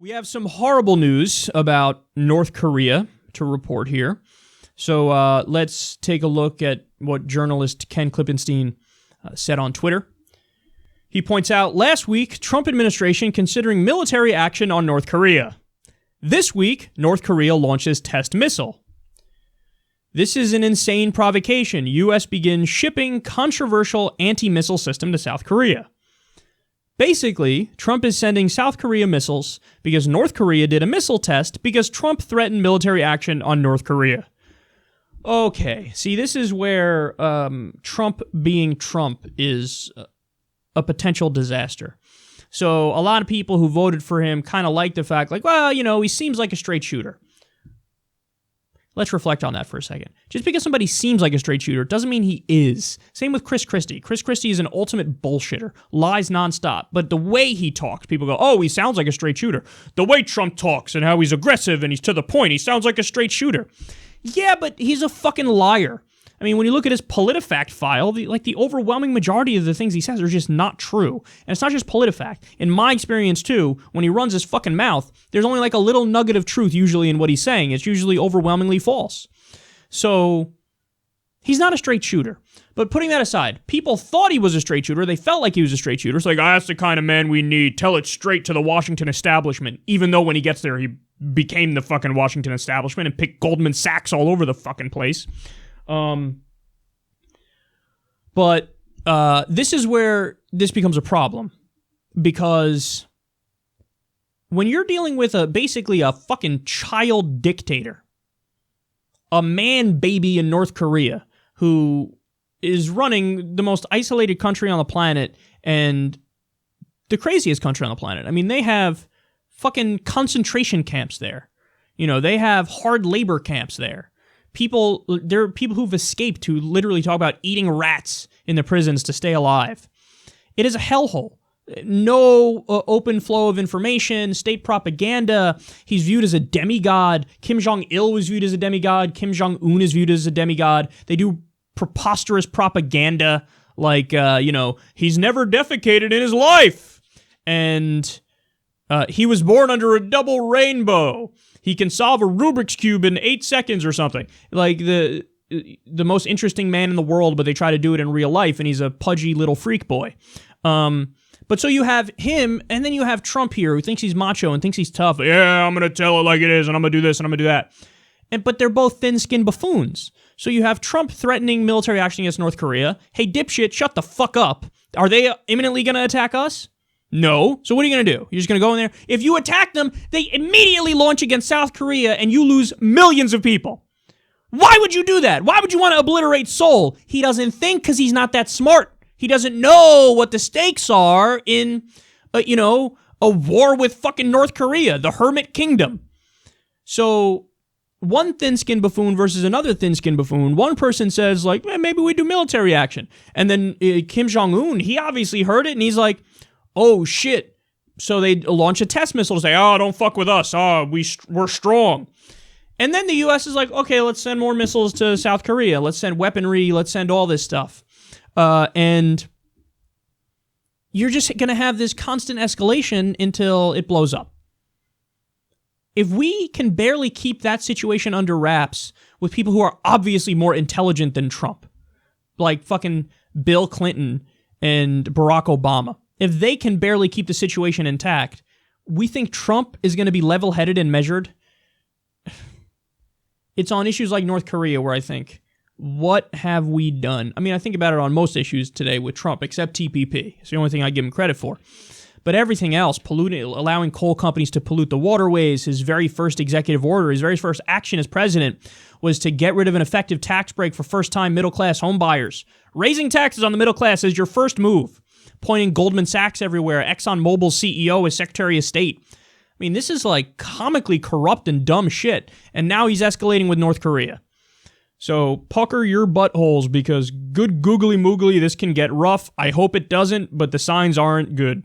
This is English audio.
We have some horrible news about North Korea to report here. So let's take a look at what journalist Ken Klippenstein said on Twitter. He points out, last week, Trump administration considering military action on North Korea. This week, North Korea launches test missile. This is an insane provocation. U.S. begins shipping controversial anti-missile system to South Korea. Basically, Trump is sending South Korea missiles because North Korea did a missile test because Trump threatened military action on North Korea. Okay, see, this is where Trump being Trump is a potential disaster. So a lot of people who voted for him kind of like the fact, like, well, you know, he seems like a straight shooter. Let's reflect on that for a second. Just because somebody seems like a straight shooter doesn't mean he is. Same with Chris Christie. Chris Christie is an ultimate bullshitter. Lies nonstop. But the way he talks, people go, oh, he sounds like a straight shooter. The way Trump talks and how he's aggressive and he's to the point, he sounds like a straight shooter. Yeah, but he's a fucking liar. I mean, when you look at his PolitiFact file, the overwhelming majority of the things he says are just not true. And it's not just PolitiFact. In my experience, too, when he runs his fucking mouth, there's only like a little nugget of truth usually in what he's saying. It's usually overwhelmingly false. So, he's not a straight shooter. But putting that aside, people thought he was a straight shooter. They felt like he was a straight shooter. It's like, that's the kind of man we need. Tell it straight to the Washington establishment. Even though when he gets there, he became the fucking Washington establishment and picked Goldman Sachs all over the fucking place. But this is where this becomes a problem, because when you're dealing with basically a fucking child dictator, a man baby in North Korea who is running the most isolated country on the planet and the craziest country on the planet. I mean, they have fucking concentration camps there. You know, they have hard labor camps there. There are people who've escaped who literally talk about eating rats in the prisons to stay alive. It is a hellhole. No open flow of information, state propaganda. He's viewed as a demigod. Kim Jong-il was viewed as a demigod. Kim Jong-un is viewed as a demigod. They do preposterous propaganda like, he's never defecated in his life. And he was born under a double rainbow. He can solve a Rubik's Cube in 8 seconds or something. Like the most interesting man in the world, but they try to do it in real life, and he's a pudgy little freak boy. But so you have him, and then you have Trump here, who thinks he's macho and thinks he's tough. Yeah, I'm going to tell it like it is, and I'm going to do this, and I'm going to do that. But they're both thin-skinned buffoons. So you have Trump threatening military action against North Korea. Hey, dipshit, shut the fuck up. Are they imminently going to attack us? No. So what are you going to do? You're just going to go in there? If you attack them, they immediately launch against South Korea and you lose millions of people. Why would you do that? Why would you want to obliterate Seoul? He doesn't think because he's not that smart. He doesn't know what the stakes are in, a war with fucking North Korea, the Hermit Kingdom. So one thin-skinned buffoon versus another thin-skinned buffoon. One person says, like, maybe we do military action. And then Kim Jong-un, he obviously heard it and he's like, oh, shit. So they launch a test missile to say, oh, don't fuck with us. Oh, we're strong. And then the U.S. is like, okay, let's send more missiles to South Korea. Let's send weaponry. Let's send all this stuff. And you're just going to have this constant escalation until it blows up. If we can barely keep that situation under wraps with people who are obviously more intelligent than Trump, like fucking Bill Clinton and Barack Obama, if they can barely keep the situation intact, we think Trump is going to be level-headed and measured. It's on issues like North Korea where I think, what have we done? I mean, I think about it on most issues today with Trump, except TPP. It's the only thing I give him credit for. But everything else, allowing coal companies to pollute the waterways, his very first executive order, his very first action as president was to get rid of an effective tax break for first-time middle-class home buyers. Raising taxes on the middle class is your first move. Pointing Goldman Sachs everywhere, ExxonMobil's CEO as Secretary of State. I mean, this is like comically corrupt and dumb shit. And now he's escalating with North Korea. So pucker your buttholes because good googly moogly, this can get rough. I hope it doesn't, but the signs aren't good.